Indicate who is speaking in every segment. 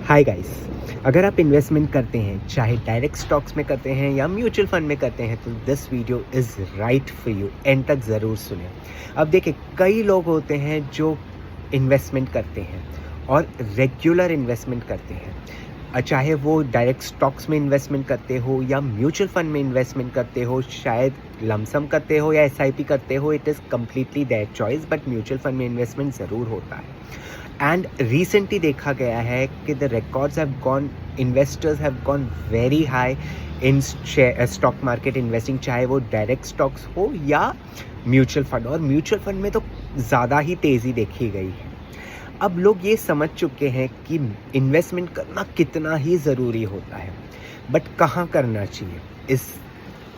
Speaker 1: Hi guys. अगर आप investment करते हैं, चाहे डायरेक्ट स्टॉक्स में करते हैं या म्यूचुअल फंड में करते हैं, तो this video is right for you. And तक ज़रूर सुनें। अब देखिए, कई लोग होते हैं जो इन्वेस्टमेंट करते हैं और रेगुलर इन्वेस्टमेंट करते हैं। चाहे वो डायरेक्ट स्टॉक्स में इन्वेस्टमेंट करते हो या म्यूचुअल फंड में इन्वेस्टमेंट करते हो, शायद लमसम करते हो या एसआईपी करते हो, it is completely their choice, but mutual fund में इन्वेस्टमेंट ज़रूर होता है। एंड रिसेंटली देखा गया है कि the records have gone, investors have gone very high in stock market investing, चाहे वो डायरेक्ट स्टॉक्स हो या म्यूचुअल फंड। और म्यूचुअल फंड में तो ज़्यादा ही तेज़ी देखी गई है। अब लोग ये समझ चुके हैं कि इन्वेस्टमेंट करना कितना ही ज़रूरी होता है, बट कहाँ करना चाहिए is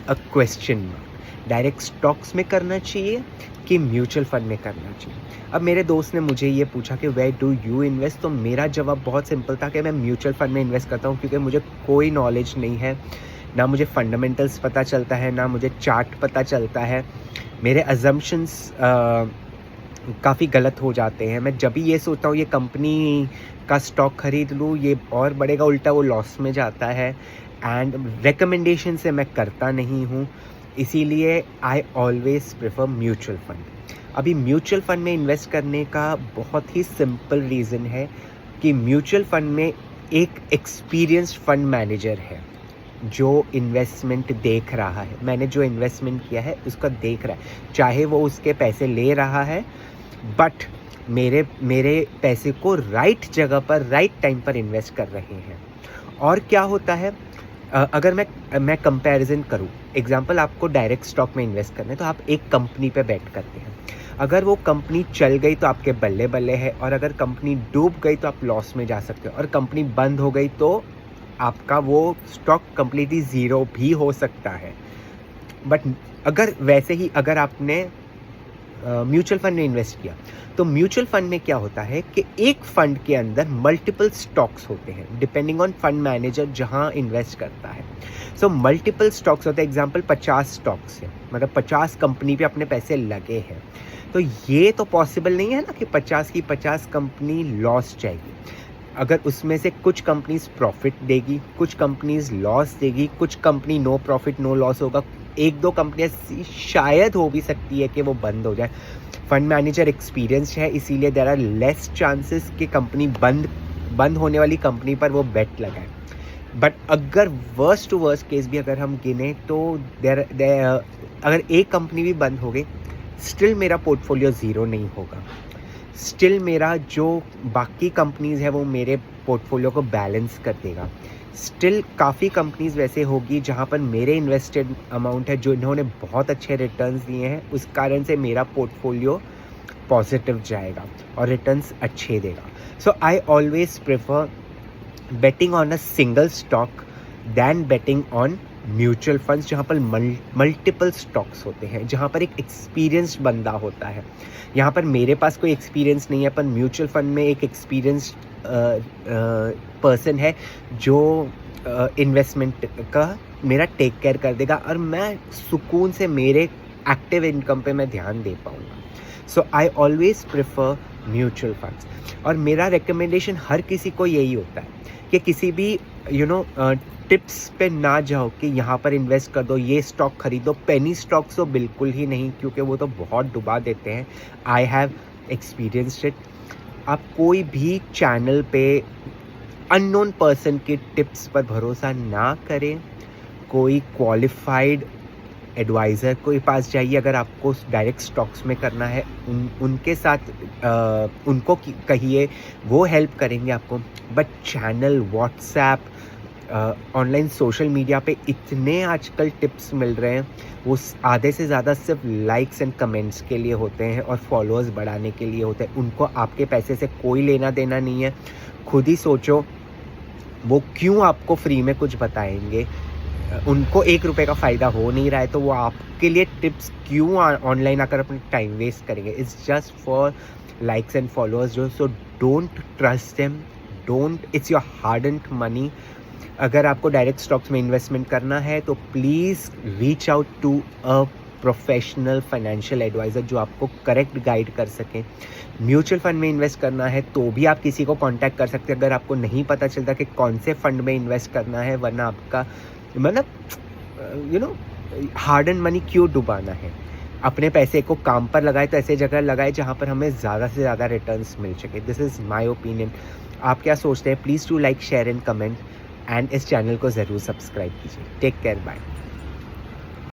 Speaker 1: a question mark. Direct stocks में करना चाहिए कि म्यूचुअल फंड में करना चाहिए। अब मेरे दोस्त ने मुझे ये पूछा कि वेयर डू यू इन्वेस्ट, तो मेरा जवाब बहुत सिंपल था कि मैं म्यूचुअल फंड में इन्वेस्ट करता हूँ, क्योंकि मुझे कोई नॉलेज नहीं है, ना मुझे फंडामेंटल्स पता चलता है, ना मुझे चार्ट पता चलता है। मेरे अजम्पशंस काफ़ी गलत हो जाते हैं। मैं जब भी ये सोचता हूँ ये कंपनी का स्टॉक खरीद लूँ, ये और बढ़ेगा, उल्टा वो लॉस में जाता है। एंड रिकमेंडेशन से मैं करता नहीं हूँ, इसीलिए आई ऑलवेज प्रेफर म्यूचुअल फंड। अभी म्यूचुअल फंड में इन्वेस्ट करने का बहुत ही सिंपल रीज़न है कि म्यूचुअल फंड में एक एक्सपीरियंस्ड फंड मैनेजर है जो इन्वेस्टमेंट देख रहा है। मैंने जो इन्वेस्टमेंट किया है उसका देख रहा है, चाहे वो उसके पैसे ले रहा है, बट मेरे पैसे को राइट जगह पर राइट टाइम पर इन्वेस्ट कर रहे हैं। और क्या होता है, अगर मैं कंपैरिजन करूं, एग्जांपल आपको डायरेक्ट स्टॉक में इन्वेस्ट करना है तो आप एक कंपनी पे बेट करते हैं। अगर वो कंपनी चल गई तो आपके बल्ले बल्ले है, और अगर कंपनी डूब गई तो आप लॉस में जा सकते हो, और कंपनी बंद हो गई तो आपका वो स्टॉक कंप्लीटली ज़ीरो भी हो सकता है। बट अगर आपने म्यूचुअल फंड में इन्वेस्ट किया, तो म्यूचुअल फंड में क्या होता है कि एक फंड के अंदर मल्टीपल स्टॉक्स होते हैं, डिपेंडिंग ऑन फंड मैनेजर जहां इन्वेस्ट करता है। सो मल्टीपल स्टॉक्स होते हैं। एग्जांपल 50 स्टॉक्स है, मतलब 50 कंपनी पे अपने पैसे लगे हैं। तो ये तो पॉसिबल नहीं है ना कि 50 की 50 कंपनी लॉस जाएगी। अगर उसमें से कुछ कंपनीज प्रॉफिट देगी, कुछ कंपनीज लॉस देगी, कुछ company no profit no loss होगा, एक दो कंपनियां शायद हो भी सकती है कि वो बंद हो जाए। फंड मैनेजर एक्सपीरियंस है, इसीलिए देयर आर लेस चांसेस कि कंपनी बंद होने वाली कंपनी पर वो बेट लगाए। बट अगर वर्स्ट टू वर्स्ट केस भी अगर हम गिने तो अगर एक कंपनी भी बंद हो गई, स्टिल मेरा पोर्टफोलियो ज़ीरो नहीं होगा। स्टिल मेरा जो बाकी कंपनीज़ है वो मेरे पोर्टफोलियो को बैलेंस कर देगा। स्टिल काफ़ी कंपनीज़ वैसे होगी जहाँ पर मेरे इन्वेस्टेड अमाउंट है, जो इन्होंने बहुत अच्छे रिटर्न्स दिए हैं, उस कारण से मेरा पोर्टफोलियो पॉजिटिव जाएगा और रिटर्न्स अच्छे देगा। So I always prefer betting on a single stock than betting on mutual funds, जहाँ पर मल्टीपल स्टॉक्स होते हैं, जहाँ पर एक एक्सपीरियंस्ड बंदा होता है। यहाँ पर मेरे पास कोई एक्सपीरियंस नहीं है, पर म्यूचुअल फंड में एक एक्सपीरियंस्ड पर्सन है जो इन्वेस्टमेंट का मेरा टेक केयर कर देगा, और मैं सुकून से मेरे एक्टिव इनकम पे मैं ध्यान दे पाऊँगा। So I always prefer mutual funds. और मेरा रिकमेंडेशन हर किसी को यही होता है कि किसी भी टिप्स पे ना जाओ कि यहाँ पर इन्वेस्ट कर दो, ये स्टॉक खरीदो। पेनी स्टॉक्स तो बिल्कुल ही नहीं, क्योंकि वो तो बहुत डुबा देते हैं। I have experienced it. आप कोई भी चैनल पे अननोन पर्सन के टिप्स पर भरोसा ना करें। कोई क्वालिफाइड एडवाइज़र के पास जाइए। अगर आपको डायरेक्ट स्टॉक्स में करना है, उनके साथ उनको कहिए, वो हेल्प करेंगे आपको। But channel, WhatsApp, online social media पे इतने आजकल टिप्स मिल रहे हैं, वो आधे से ज़्यादा सिर्फ लाइक्स एंड कमेंट्स के लिए होते हैं और फॉलोअर्स बढ़ाने के लिए होते हैं। उनको आपके पैसे से कोई लेना देना नहीं है। खुद ही सोचो, वो क्यों आपको फ्री में कुछ बताएंगे? उनको 1 रुपये का फ़ायदा हो नहीं रहा है, तो वो आपके लिए टिप्स क्यों ऑनलाइन आकर अपना टाइम वेस्ट करेंगे? It's just for likes and followers. So don't trust them, don't, it's your hard and money. अगर आपको डायरेक्ट स्टॉक्स में इन्वेस्टमेंट करना है तो please reach out to a professional financial advisor जो आपको करेक्ट गाइड कर सकें। म्यूचुअल फंड में इन्वेस्ट करना है तो भी आप किसी को कांटेक्ट कर सकते हैं अगर आपको नहीं पता चलता कि कौन से फंड में इन्वेस्ट करना है, वरना आपका मतलब हार्ड एंड मनी क्यों डुबाना है। अपने पैसे को काम पर लगाए तो ऐसे जगह लगाए जहाँ पर हमें ज़्यादा से ज़्यादा रिटर्न्स मिल सके। This is my opinion. आप क्या सोचते हैं? Please to like, share and comment and इस चैनल को ज़रूर सब्सक्राइब कीजिए। Take care, bye.